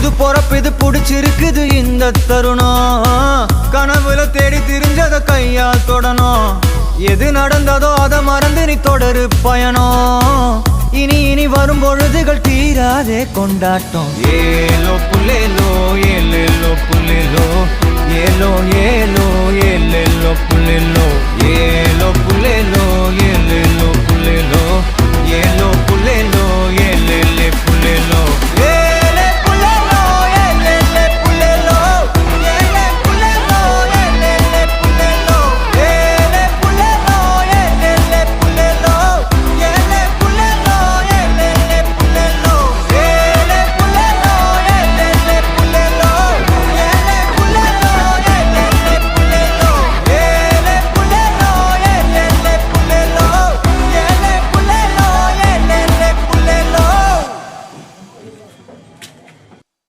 புது பொறப்பு இது புடிச்சிருக்குது இந்த தருணம். கனவுல தேடி திரிஞ்சத கையால் தொடணும். எது நடந்ததோ அதை மறந்து நீ தொடரு பயணம். இனி இனி வரும் பொழுதுகள் தீராதே கொண்டாட்டம். ஏலோ புல்லேலோ